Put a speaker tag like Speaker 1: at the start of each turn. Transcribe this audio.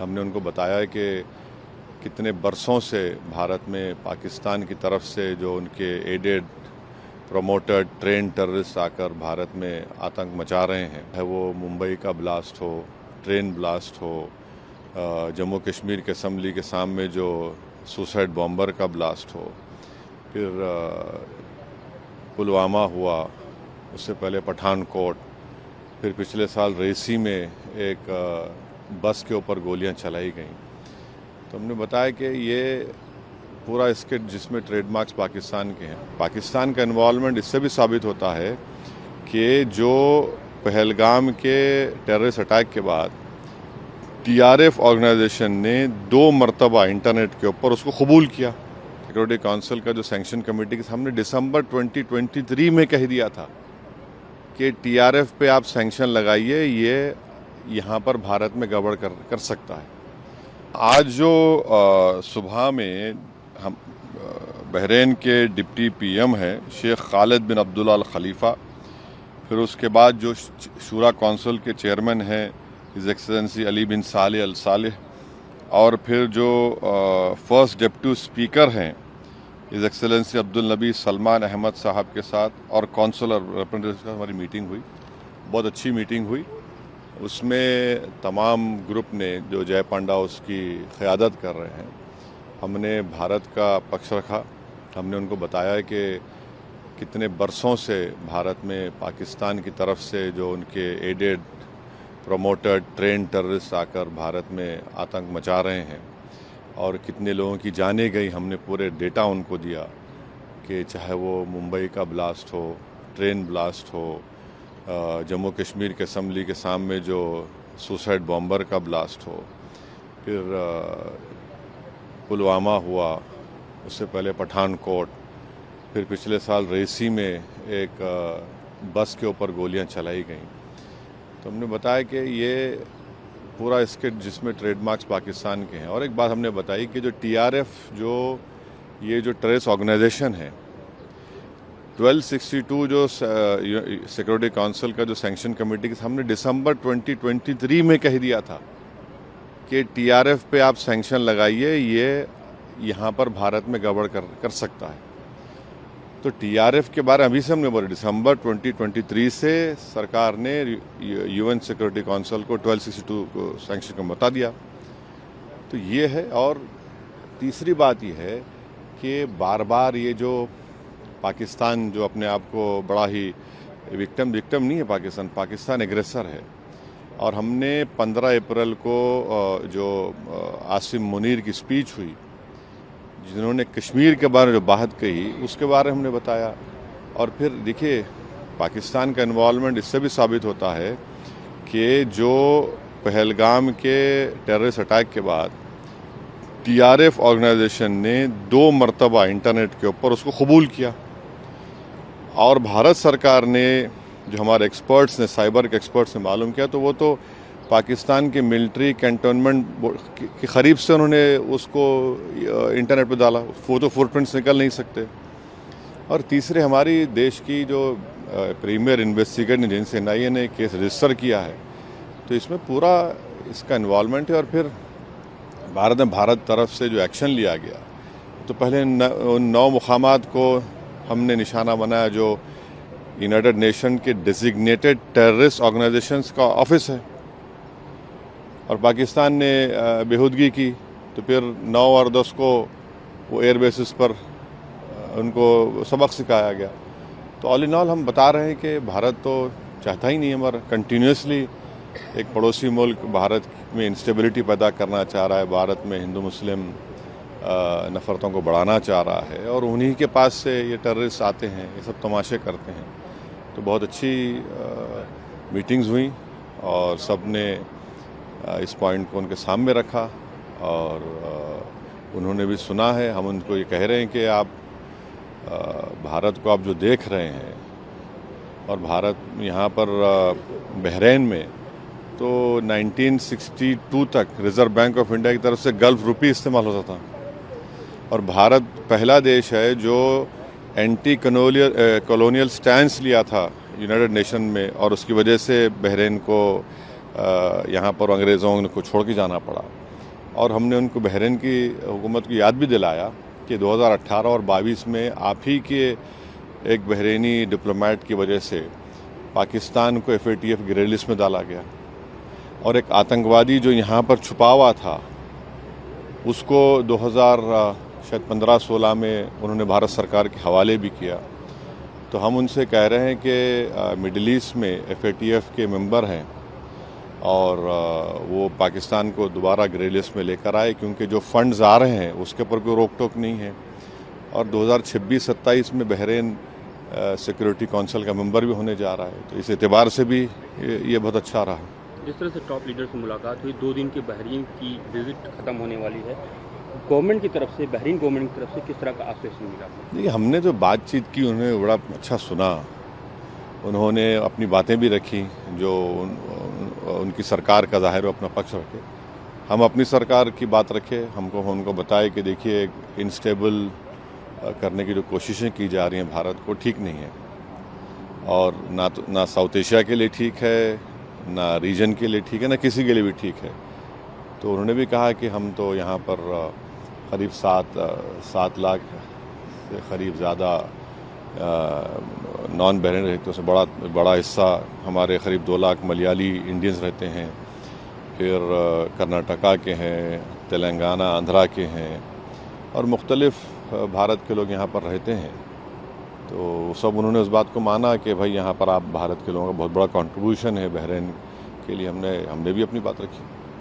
Speaker 1: हमने उनको बताया कि कितने बरसों से भारत में पाकिस्तान की तरफ से जो उनके एडेड प्रमोटेड ट्रेन टेररिस्ट आकर भारत में आतंक मचा रहे हैं, है वो मुंबई का ब्लास्ट हो, ट्रेन ब्लास्ट हो, जम्मू कश्मीर के असम्बली के सामने जो सुसाइड बॉम्बर का ब्लास्ट हो, फिर पुलवामा हुआ, उससे पहले पठानकोट, फिर पिछले साल रेसी में एक बस के ऊपर गोलियां चलाई गईं। तो हमने बताया कि ये पूरा स्किट जिसमें ट्रेडमार्क्स पाकिस्तान के हैं, पाकिस्तान का इन्वॉल्वमेंट इससे भी साबित होता है कि जो पहलगाम के टेररिस्ट अटैक के बाद टीआरएफ ऑर्गेनाइजेशन ने 2 मरतबा इंटरनेट के ऊपर उसको कबूल किया। सिक्योरिटी काउंसिल का जो सैंक्शन कमेटी के सामने दिसंबर 2023 में कह दिया था कि टीआरएफ पे आप सैंक्शन लगाइए, ये यहाँ पर भारत में गड़बड़ कर सकता है। आज जो सुबह में हम बहरीन के डिप्टी पीएम हैं शेख खालिद बिन अब्दुल्ला अल खलीफा, फिर उसके बाद जो शूरा काउंसिल के चेयरमैन हैं हिज एक्सेलेंसी अली बिन सालेह अल सालेह, और फिर जो फर्स्ट डिप्टी स्पीकर हैं हिज एक्सेलेंसी अब्दुल नबी सलमान अहमद साहब के साथ और काउंसिलर रिप्रेजेंटेटिव की हमारी मीटिंग हुई। बहुत अच्छी मीटिंग हुई। उसमें तमाम ग्रुप ने जो जय पांडा उसकी क़यादत कर रहे हैं, हमने भारत का पक्ष रखा। हमने उनको बताया कि कितने बरसों से भारत में पाकिस्तान की तरफ से जो उनके एडेड प्रमोटेड ट्रेन टेररिस्ट आकर भारत में आतंक मचा रहे हैं और कितने लोगों की जानें गई। हमने पूरे डेटा उनको दिया कि चाहे वो मुंबई का ब्लास्ट हो, ट्रेन ब्लास्ट हो, जम्मू कश्मीर के असम्बली के सामने जो सुसाइड बॉम्बर का ब्लास्ट हो, फिर पुलवामा हुआ, उससे पहले पठानकोट, फिर पिछले साल रेसी में एक बस के ऊपर गोलियां चलाई गईं। तो हमने बताया कि ये पूरा स्किट जिसमें ट्रेडमार्क्स पाकिस्तान के हैं। और एक बात हमने बताई कि जो टीआरएफ ये जो टेररिस्ट ऑर्गेनाइजेशन है, 1262 जो सिक्योरिटी काउंसिल का जो सैंक्शन कमेटी के सामने दिसंबर 2023 में कह दिया था कि टीआरएफ पे आप सैंक्शन लगाइए, ये यहाँ पर भारत में गड़बड़ कर सकता है। तो टीआरएफ के बारे में अभी से हमने बोला, दिसंबर 2023 से सरकार ने यूएन सिक्योरिटी काउंसिल को 1262 को सैंक्शन को बता दिया। तो ये है। और तीसरी बात ये है कि बार बार ये जो पाकिस्तान जो अपने आप को बड़ा ही विक्टिम नहीं है, पाकिस्तान एग्रेसर है। और हमने 15 अप्रैल को जो आसिम मुनीर की स्पीच हुई, जिन्होंने कश्मीर के बारे में जो बात कही, उसके बारे में हमने बताया। और फिर देखिए, पाकिस्तान का इन्वॉल्वमेंट इससे भी साबित होता है कि जो पहलगाम के टेररिस्ट अटैक के बाद टीआरएफ ऑर्गेनाइजेशन ने 2 मरतबा इंटरनेट के ऊपर उसको कबूल किया। और भारत सरकार ने, जो हमारे एक्सपर्ट्स ने, साइबर के एक्सपर्ट्स ने मालूम किया, तो वो तो पाकिस्तान के मिलिट्री कैंटोनमेंट के करीब से उन्होंने उसको इंटरनेट पे डाला। वो तो फुटप्रिंट्स निकल नहीं सकते। और तीसरे, हमारी देश की जो प्रीमियर इन्वेस्टिगेटर एजेंसी एनआईए ने केस रजिस्टर किया है, तो इसमें पूरा इसका इन्वॉल्वमेंट है। और फिर भारत तरफ से जो एक्शन लिया गया, तो पहले उन 9 मुकामात को हमने निशाना बनाया जो यूनाइटेड नेशन के डेजिग्नेटेड टेररिस्ट ऑर्गेनाइजेशंस का ऑफिस है, और पाकिस्तान ने बेहूदगी की। तो फिर 9 और 10 को वो एयर बेसिस पर उनको सबक सिखाया गया। तो ऑल इन ऑल हम बता रहे हैं कि भारत तो चाहता ही नहीं, हमारा कंटिन्यूसली एक पड़ोसी मुल्क भारत में इंस्टेबिलिटी पैदा करना चाह रहा है, भारत में हिंदू मुस्लिम नफ़रतों को बढ़ाना चाह रहा है, और उन्हीं के पास से ये टेररिस्ट आते हैं, ये सब तमाशे करते हैं। तो बहुत अच्छी मीटिंग्स हुई और सब ने इस पॉइंट को उनके सामने रखा, और उन्होंने भी सुना है। हम उनको ये कह रहे हैं कि आप भारत को आप जो देख रहे हैं, और भारत यहाँ पर बहरीन में तो 1962 तक रिज़र्व बैंक ऑफ इंडिया की तरफ से गल्फ रुपी इस्तेमाल होता था, और भारत पहला देश है जो एंटी कॉलोनियल स्टैंस लिया था यूनाइटेड नेशन में, और उसकी वजह से बहरीन को यहाँ पर अंग्रेज़ों को छोड़ के जाना पड़ा। और हमने उनको बहरीन की हुकूमत को याद भी दिलाया कि 2018 और 22 में आप ही के एक बहरीनी डिप्लोमेट की वजह से पाकिस्तान को FATF ग्रे लिस्ट में डाला गया और एक आतंकवादी जो यहाँ पर छुपा हुआ था उसको 2015-16 में उन्होंने भारत सरकार के हवाले भी किया। तो हम उनसे कह रहे हैं कि मिडिल ईस्ट में FATF के मेंबर हैं और वो पाकिस्तान को दोबारा ग्रे लिस्ट में लेकर आए, क्योंकि जो फंड्स आ रहे हैं उसके ऊपर कोई रोक टोक नहीं है। और 2026-27 में बहरीन सिक्योरिटी काउंसिल का मेंबर भी होने जा रहा है, तो इस एतबार से भी ये बहुत अच्छा रहा।
Speaker 2: जिस तरह से टॉप लीडर से मुलाकात हुई, 2 दिन की बहरीन की विजिट ख़त्म होने वाली है, गवर्नमेंट की तरफ से, बहरीन गवर्नमेंट की तरफ से किस तरह का आश्वासन मिला?
Speaker 1: देखिए, हमने जो बातचीत की उन्होंने बड़ा अच्छा सुना, उन्होंने अपनी बातें भी रखी जो उनकी सरकार का ज़ाहिर अपना पक्ष रखे, हम अपनी सरकार की बात रखे। उनको बताए कि देखिए इनस्टेबल करने की जो कोशिशें की जा रही हैं भारत को, ठीक नहीं है और ना साउथ एशिया के लिए ठीक है, ना रीजन के लिए ठीक है, ना किसी के लिए भी ठीक है। तो उन्होंने भी कहा कि हम तो यहाँ पर करीब 7 लाख से करीब ज़्यादा नॉन बहरीन रहते हैं, बड़ा हिस्सा हमारे करीब 2 लाख मलयाली इंडियंस रहते हैं, फिर कर्नाटका के हैं, तेलंगाना आंध्रा के हैं और मुख्तलिफ भारत के लोग यहाँ पर रहते हैं। तो सब उन्होंने उस बात को माना कि भाई यहाँ पर आप भारत के लोगों का बहुत बड़ा कंट्रीब्यूशन है बहरीन के लिए। हमने भी अपनी बात रखी।